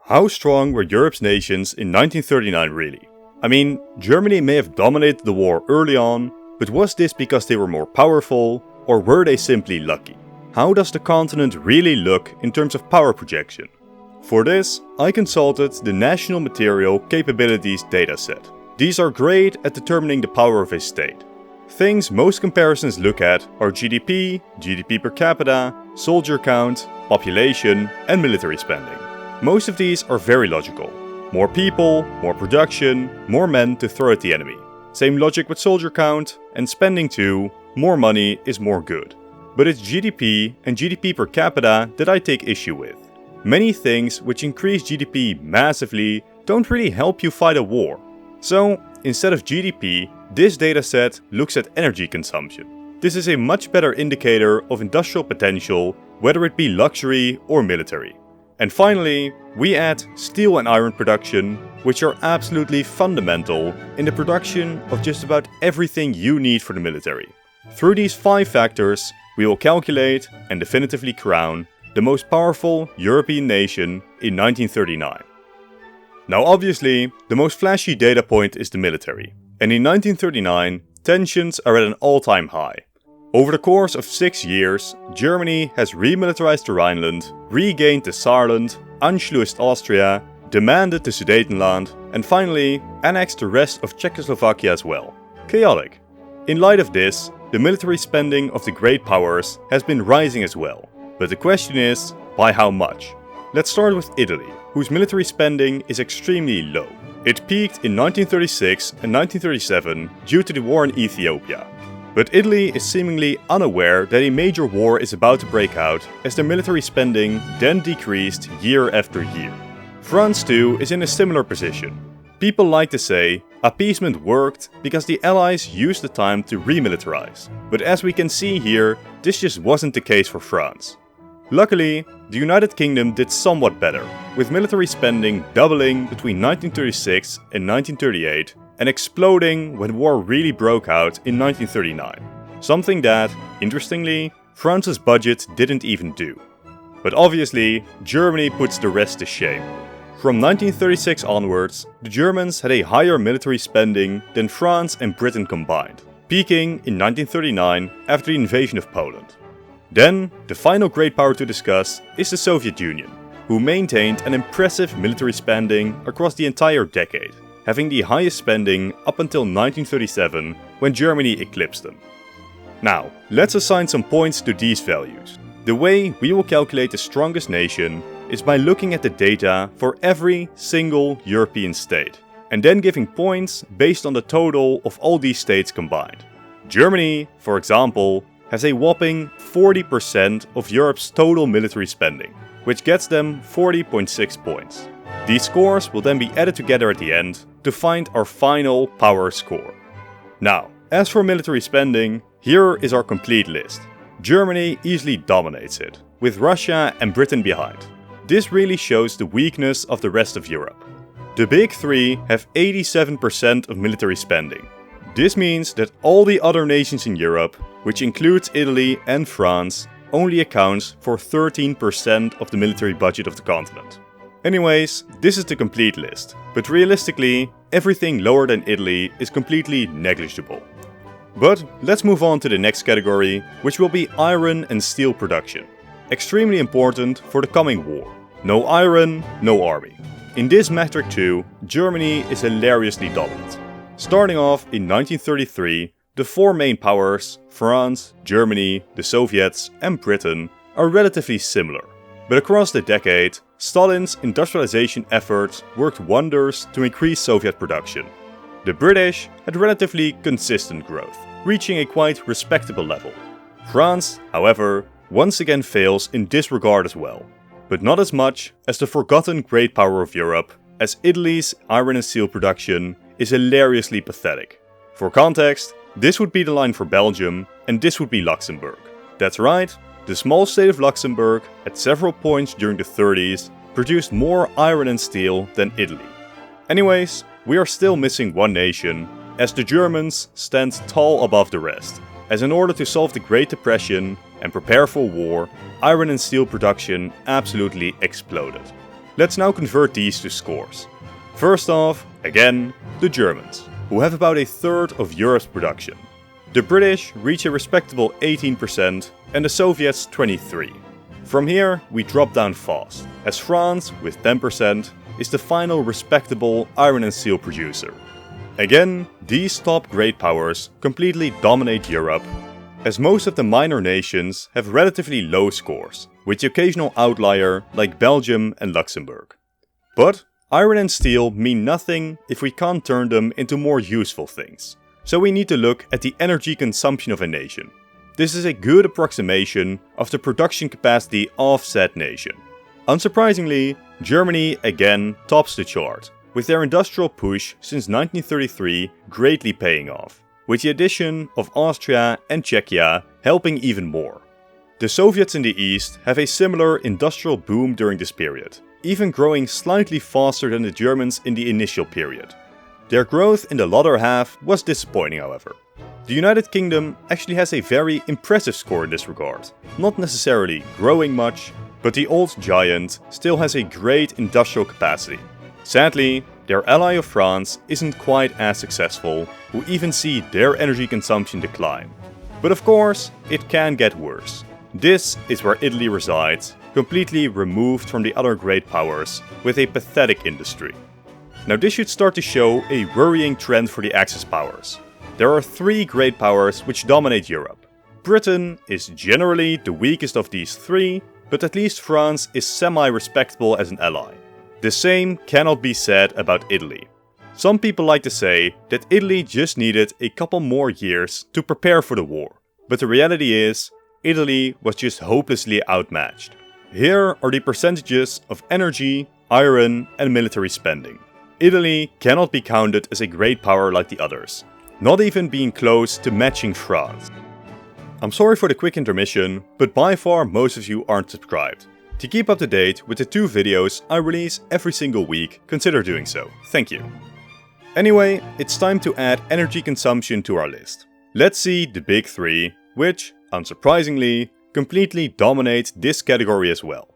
How strong were Europe's nations in 1939 really? I mean, Germany may have dominated the war early on, but was this because they were more powerful, or were they simply lucky? How does the continent really look in terms of power projection? For this, I consulted the National Material Capabilities dataset. These are great at determining the power of a state. Things most comparisons look at are GDP, GDP per capita, soldier count, population, and military spending. Most of these are very logical. More people, more production, more men to throw at the enemy. Same logic with soldier count, and spending too, more money is more good. But it's GDP and GDP per capita that I take issue with. Many things which increase GDP massively don't really help you fight a war. So, instead of GDP, this dataset looks at energy consumption. This is a much better indicator of industrial potential, whether it be luxury or military. And finally, we add steel and iron production, which are absolutely fundamental in the production of just about everything you need for the military. Through these 5 factors, we will calculate and definitively crown the most powerful European nation in 1939. Now obviously, the most flashy data point is the military. And in 1939, tensions are at an all-time high. Over the course of 6 years, Germany has remilitarized the Rhineland, regained the Saarland, Anschlussed Austria, demanded the Sudetenland, and finally annexed the rest of Czechoslovakia as well. Chaotic. In light of this, the military spending of the great powers has been rising as well. But the question is, by how much? Let's start with Italy, whose military spending is extremely low. It peaked in 1936 and 1937 due to the war in Ethiopia. But Italy is seemingly unaware that a major war is about to break out, as their military spending then decreased year after year. France too is in a similar position. People like to say, appeasement worked because the Allies used the time to remilitarize. But as we can see here, this just wasn't the case for France. Luckily, the United Kingdom did somewhat better, with military spending doubling between 1936 and 1938, and exploding when war really broke out in 1939. Something that, interestingly, France's budget didn't even do. But obviously, Germany puts the rest to shame. From 1936 onwards, the Germans had a higher military spending than France and Britain combined, peaking in 1939 after the invasion of Poland. Then, the final great power to discuss is the Soviet Union, who maintained an impressive military spending across the entire decade, having the highest spending up until 1937, when Germany eclipsed them. Now, let's assign some points to these values. The way we will calculate the strongest nation is by looking at the data for every single European state, and then giving points based on the total of all these states combined. Germany, for example, has a whopping 40% of Europe's total military spending, which gets them 40.6 points. These scores will then be added together at the end to find our final power score. Now, as for military spending, here is our complete list. Germany easily dominates it, with Russia and Britain behind. This really shows the weakness of the rest of Europe. The big 3 have 87% of military spending. This means that all the other nations in Europe, which includes Italy and France, only accounts for 13% of the military budget of the continent. Anyways, this is the complete list, but realistically, everything lower than Italy is completely negligible. But let's move on to the next category, which will be iron and steel production. Extremely important for the coming war. No iron, no army. In this metric too, Germany is hilariously dominant. Starting off in 1933, the 4 main powers, France, Germany, the Soviets, and Britain, are relatively similar. But across the decade, Stalin's industrialization efforts worked wonders to increase Soviet production. The British had relatively consistent growth, reaching a quite respectable level. France, however, once again fails in this regard as well, but not as much as the forgotten great power of Europe, as Italy's iron and steel production is hilariously pathetic. For context, this would be the line for Belgium, and this would be Luxembourg. That's right, the small state of Luxembourg, at several points during the 30s, produced more iron and steel than Italy. Anyways, we are still missing one nation, as the Germans stand tall above the rest, as in order to solve the Great Depression and prepare for war, iron and steel production absolutely exploded. Let's now convert these to scores. First off, again, the Germans, who have about a third of Europe's production. The British reach a respectable 18% and the Soviets 23%. From here, we drop down fast, as France, with 10%, is the final respectable iron and steel producer. Again, these top great powers completely dominate Europe, as most of the minor nations have relatively low scores, with the occasional outlier like Belgium and Luxembourg. But iron and steel mean nothing if we can't turn them into more useful things. So we need to look at the energy consumption of a nation. This is a good approximation of the production capacity of said nation. Unsurprisingly, Germany again tops the chart, with their industrial push since 1933 greatly paying off, with the addition of Austria and Czechia helping even more. The Soviets in the East have a similar industrial boom during this period, even growing slightly faster than the Germans in the initial period. Their growth in the latter half was disappointing, however. The United Kingdom actually has a very impressive score in this regard, not necessarily growing much, but the old giant still has a great industrial capacity. Sadly, their ally of France isn't quite as successful, who even see their energy consumption decline. But of course, it can get worse. This is where Italy resides, completely removed from the other great powers, with a pathetic industry. Now this should start to show a worrying trend for the Axis powers. There are three great powers which dominate Europe. Britain is generally the weakest of these three, but at least France is semi-respectable as an ally. The same cannot be said about Italy. Some people like to say that Italy just needed a couple more years to prepare for the war, but the reality is, Italy was just hopelessly outmatched. Here are the percentages of energy, iron and military spending. Italy cannot be counted as a great power like the others, not even being close to matching France. I'm sorry for the quick intermission, but by far most of you aren't subscribed. To keep up to date with the 2 videos I release every single week, consider doing so. Thank you. Anyway, it's time to add energy consumption to our list. Let's see the big 3, which, unsurprisingly, completely dominate this category as well.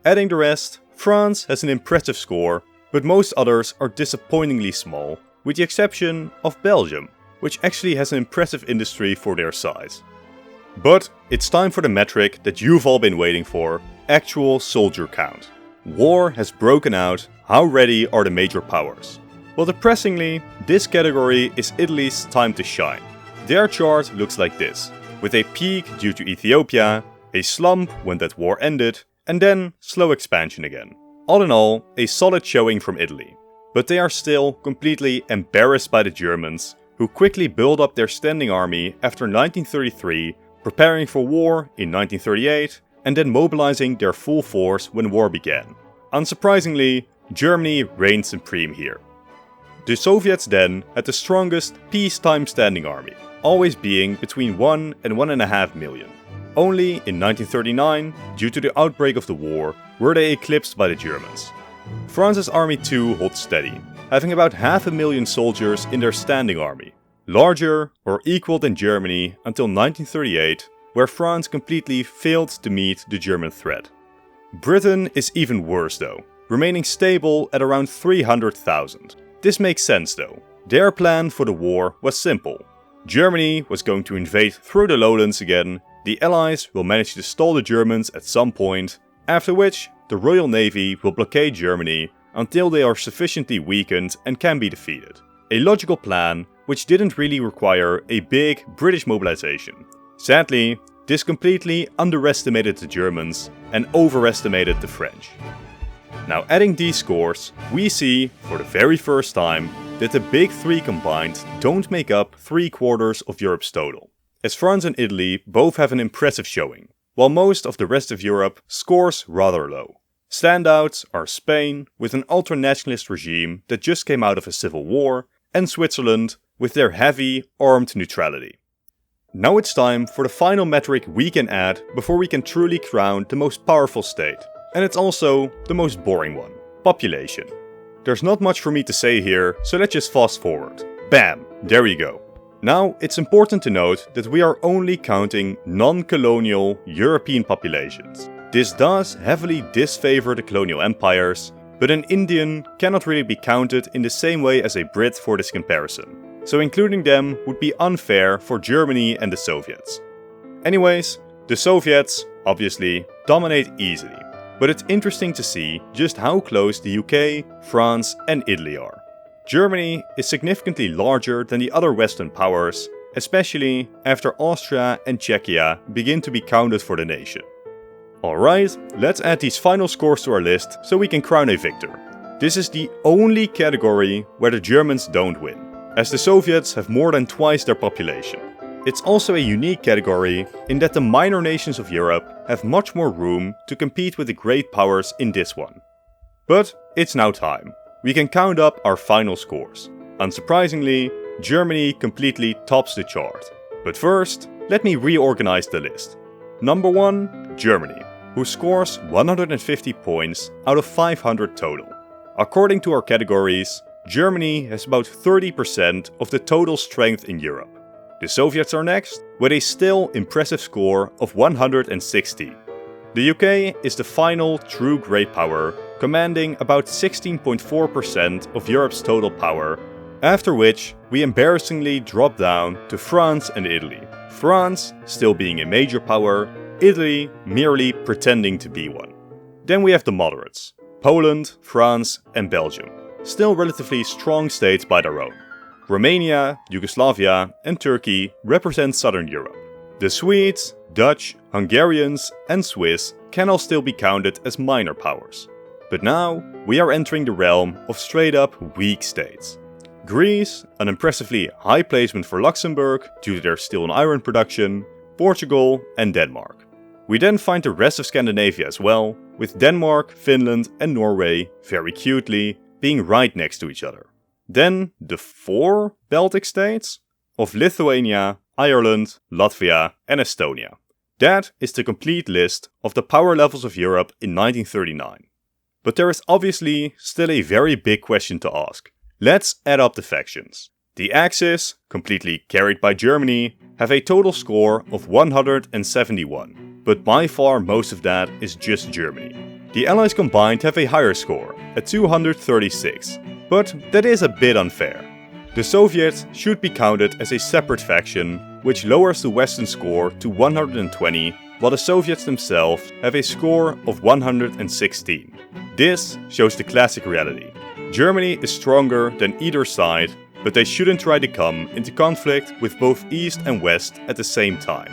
Adding the rest, France has an impressive score, but most others are disappointingly small, with the exception of Belgium, which actually has an impressive industry for their size. But it's time for the metric that you've all been waiting for, actual soldier count. War has broken out, how ready are the major powers? Well, depressingly, this category is Italy's time to shine. Their chart looks like this, with a peak due to Ethiopia, a slump when that war ended, and then slow expansion again. All in all, a solid showing from Italy. But they are still completely embarrassed by the Germans, who quickly built up their standing army after 1933, preparing for war in 1938, and then mobilizing their full force when war began. Unsurprisingly, Germany reigned supreme here. The Soviets then had the strongest peacetime standing army, always being between 1 and 1.5 million. Only in 1939, due to the outbreak of the war, were they eclipsed by the Germans. France's army too holds steady, having about 500,000 soldiers in their standing army, larger or equal than Germany until 1938, where France completely failed to meet the German threat. Britain is even worse though, remaining stable at around 300,000. This makes sense though. Their plan for the war was simple. Germany was going to invade through the lowlands again, the Allies will manage to stall the Germans at some point, after which the Royal Navy will blockade Germany until they are sufficiently weakened and can be defeated. A logical plan which didn't really require a big British mobilization. Sadly, this completely underestimated the Germans and overestimated the French. Now adding these scores, we see, for the very first time, that the big 3 combined don't make up 3/4 of Europe's total, as France and Italy both have an impressive showing, while most of the rest of Europe scores rather low. Standouts are Spain, with an ultra-nationalist regime that just came out of a civil war, and Switzerland, with their heavy, armed neutrality. Now it's time for the final metric we can add before we can truly crown the most powerful state. And it's also the most boring one: population. There's not much for me to say here, so let's just fast forward. Bam! There you go. Now, it's important to note that we are only counting non-colonial European populations. This does heavily disfavor the colonial empires, but an Indian cannot really be counted in the same way as a Brit for this comparison, so including them would be unfair for Germany and the Soviets. Anyways, the Soviets, obviously, dominate easily, but it's interesting to see just how close the UK, France and Italy are. Germany is significantly larger than the other Western powers, especially after Austria and Czechia begin to be counted for the nation. Alright, let's add these final scores to our list so we can crown a victor. This is the only category where the Germans don't win, as the Soviets have more than twice their population. It's also a unique category in that the minor nations of Europe have much more room to compete with the great powers in this one. But it's now time. We can count up our final scores. Unsurprisingly, Germany completely tops the chart. But first, let me reorganize the list. Number 1, Germany, who scores 150 points out of 500 total. According to our categories, Germany has about 30% of the total strength in Europe. The Soviets are next, with a still impressive score of 160. The UK is the final true great power, commanding about 16.4% of Europe's total power, after which we embarrassingly drop down to France and Italy. France still being a major power, Italy merely pretending to be one. Then we have the moderates, Poland, France and Belgium, still relatively strong states by their own. Romania, Yugoslavia and Turkey represent Southern Europe. The Swedes, Dutch, Hungarians and Swiss can all still be counted as minor powers. But now we are entering the realm of straight up weak states. Greece, an impressively high placement for Luxembourg due to their steel and iron production, Portugal and Denmark. We then find the rest of Scandinavia as well, with Denmark, Finland and Norway, very cutely, being right next to each other. Then the 4 Baltic states of Lithuania, Ireland, Latvia and Estonia. That is the complete list of the power levels of Europe in 1939. But there is obviously still a very big question to ask. Let's add up the factions. The Axis, completely carried by Germany, have a total score of 171, but by far most of that is just Germany. The Allies combined have a higher score, at 236, but that is a bit unfair. The Soviets should be counted as a separate faction, which lowers the Western score to 120, while the Soviets themselves have a score of 116. This shows the classic reality. Germany is stronger than either side, but they shouldn't try to come into conflict with both East and West at the same time.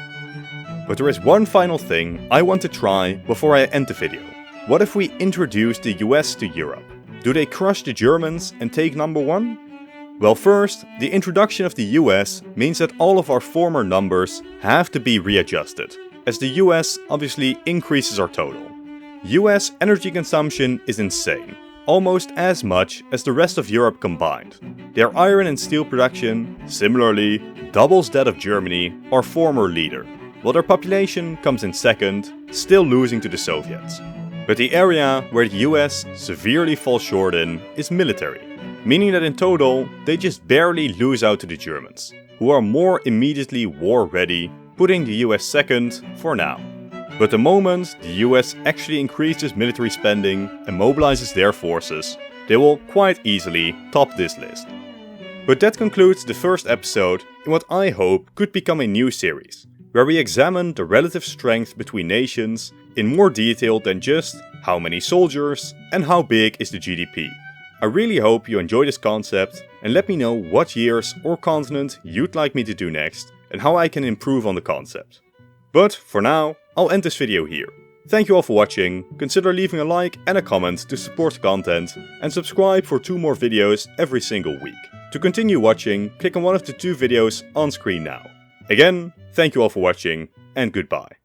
But there is one final thing I want to try before I end the video. What if we introduce the US to Europe? Do they crush the Germans and take number 1? Well, first, the introduction of the US means that all of our former numbers have to be readjusted, as the US obviously increases our total. US energy consumption is insane, almost as much as the rest of Europe combined. Their iron and steel production, similarly, doubles that of Germany, our former leader, while their population comes in second, still losing to the Soviets. But the area where the US severely falls short in is military, meaning that in total they just barely lose out to the Germans, who are more immediately war ready, putting the US second for now. But the moment the US actually increases military spending and mobilizes their forces, they will quite easily top this list. But that concludes the first episode in what I hope could become a new series, where we examine the relative strength between nations in more detail than just how many soldiers and how big is the GDP. I really hope you enjoy this concept and let me know what years or continent you'd like me to do next and how I can improve on the concept. But for now, I'll end this video here. Thank you all for watching, consider leaving a like and a comment to support the content, and subscribe for 2 more videos every single week. To continue watching, click on one of the 2 videos on screen now. Again, thank you all for watching, and goodbye.